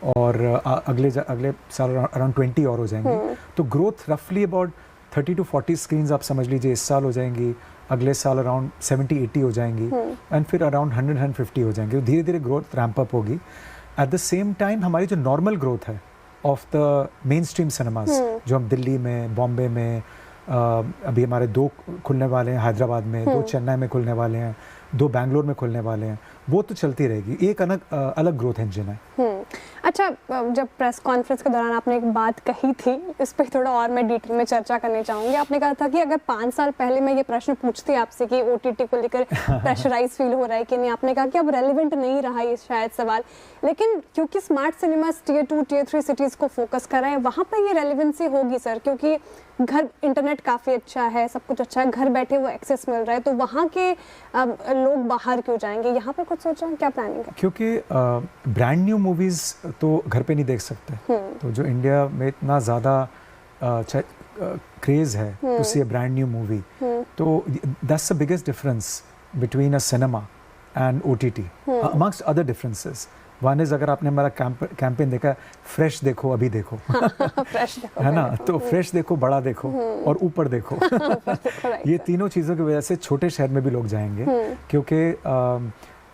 और अगले साल अराउंड 20 और हो जाएंगी। तो ग्रोथ रफली अबाउट 30 to 40 स्क्रीन्स आप समझ लीजिए इस साल हो जाएंगी, अगले साल अराउंड 70-80 हो जाएंगी एंड फिर अराउंड 100-150 हो जाएंगी। धीरे धीरे ग्रोथ रैंप अप होगी। एट द सेम टाइम हमारी जो नॉर्मल ग्रोथ है of the main stream cinemas जो हम दिल्ली में, बॉम्बे में, अभी हमारे 2 खुलने वाले हैं हैदराबाद में, 2 चेन्नई में खुलने वाले हैं, 2 बैंगलोर में खुलने वाले हैं, वो तो चलती रहेगी। एक अलग ग्रोथ इंजन है। अच्छा, जब प्रेस कॉन्फ्रेंस के दौरान आपने एक बात कही थी, इस पर थोड़ा और मैं डिटेल में चर्चा करनी चाहूँगी। आपने कहा था कि अगर 5 साल पहले मैं ये प्रश्न पूछती आपसे कि OTT को लेकर प्रेशराइज फील हो रहा है कि नहीं, आपने कहा कि अब रेलिवेंट नहीं रहा ये शायद सवाल। लेकिन क्योंकि smart cinema Tier 2 Tier 3 cities को फोकस कर रहे हैं, वहाँ पर ये रेलिवेंसी होगी सर, क्योंकि घर इंटरनेट काफ़ी अच्छा है, सब कुछ अच्छा है, घर बैठे वो एक्सेस मिल रहा है, तो वहाँ के लोग बाहर क्यों जाएंगे? यहाँ पर कुछ सोचा, क्या प्लानिंग है? क्योंकि ब्रांड न्यू मूवीज़ तो घर पे नहीं देख सकते। तो जो इंडिया में इतना ज़्यादा क्रेज़ है to see a brand new movie, तो that's the biggest difference between a cinema and OTT amongst other differences. One is, अगर आपने हमारा कैंपेन देखा, फ्रेश देखो अभी देखो, फ्रेश देखो, है ना, तो फ्रेश देखो, बड़ा देखो और ऊपर देखो। ये तीनों चीज़ों की वजह से छोटे शहर में भी लोग जाएंगे, क्योंकि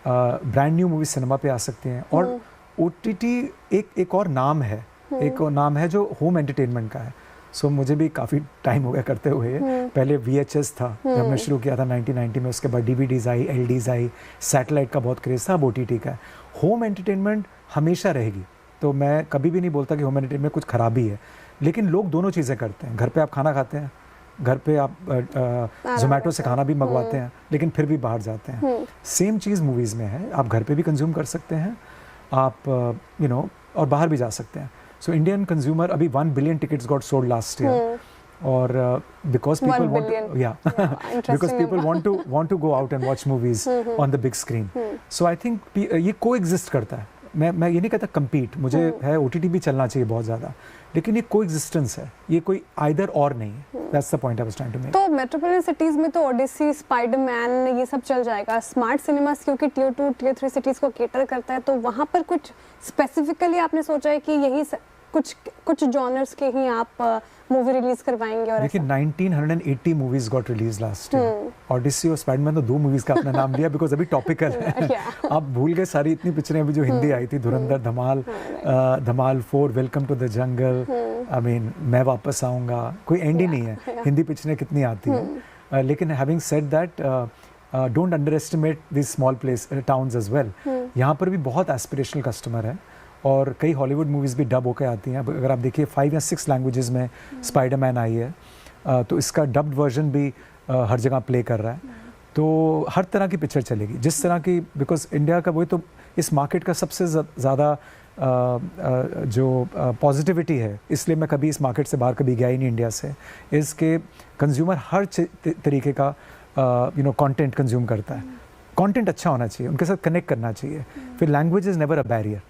ब्रांड न्यू मूवी सिनेमा पे आ सकती हैं। और OTT एक और नाम है, एक और नाम है जो होम एंटरटेनमेंट का है। सो मुझे भी काफ़ी टाइम हो गया करते हुए। पहले VHS था जब हमने शुरू किया था 1990 में, उसके बाद DVDs आई, LDs आई, सैटेलाइट का बहुत क्रेज़ था, अब OTT का है। होम एंटरटेनमेंट हमेशा रहेगी, तो मैं कभी भी नहीं बोलता कि होम एंटरटेनमेंट में कुछ खराबी है, लेकिन लोग दोनों चीज़ें करते हैं। घर पे आप खाना खाते हैं, घर पे आप जोमेटो से खाना भी मंगवाते हैं, लेकिन फिर भी बाहर जाते हैं। सेम चीज़ मूवीज़ में है, आप घर पे भी कंज्यूम कर सकते हैं, आप और बाहर भी जा सकते हैं। सो इंडियन कंज्यूमर, अभी 1 billion tickets got sold last year, और because people want to go out and watch movies on the big screen. So I think ये को एग्जिस्ट करता है। मैं ये नहीं कहता compete, मुझे है OTT भी चलना चाहिए बहुत ज़्यादा, लेकिन ये को एग्जिस्टेंस है, ये कोई आइदर और नहीं है। That's the point I was trying to make. तो मेट्रोपोलिटन सिटीज़ में तो ओडिसी, स्पाइडरमैन, ये सब चल जाएगा। स्मार्ट सिनेमास क्योंकि Tier 2 Tier 3 सिटीज़ को केटर करता है, तो वहाँ पर कुछ स्पेसिफिकली आपने सोचा है कि यही कुछ जॉनर्स के ही आप मूवी रिलीज करवाएंगे? और देखिए 1980 movies got release last year. Odyssey और स्पाइडरमैन तो 2 मूवीज का अपना नाम लिया बिकॉज अभी टॉपिकल है। आप भूल गए सारी इतनी पिक्चरें अभी जो हिंदी आई थी, Dhurandhar, Dhamaal 4, welcome to the jungle, I mean मैं वापस आऊँगा, कोई एंड ही नहीं है। हिंदी पिक्चरें कितनी आती हैं। लेकिन having said that, don't underestimate this small place towns as well. यहाँ पर भी बहुत एस्पिरेशनल कस्टमर है, और कई हॉलीवुड मूवीज़ भी डब होकर आती हैं। अगर आप देखिए 5 या 6 लैंग्वेजेस में स्पाइडरमैन आई है, तो इसका डब्ड वर्जन भी हर जगह प्ले कर रहा है। तो हर तरह की पिक्चर चलेगी, जिस तरह की, बिकॉज इंडिया का वही तो इस मार्केट का सबसे ज़्यादा जो पॉजिटिविटी है, इसलिए मैं कभी इस मार्केट से बाहर कभी गया ही नहीं इंडिया से, इसके कंज्यूमर हर तरीके का कंटेंट कंज्यूम करता है। कंटेंट अच्छा होना चाहिए, उनके साथ कनेक्ट करना चाहिए। फिर language is never a barrier.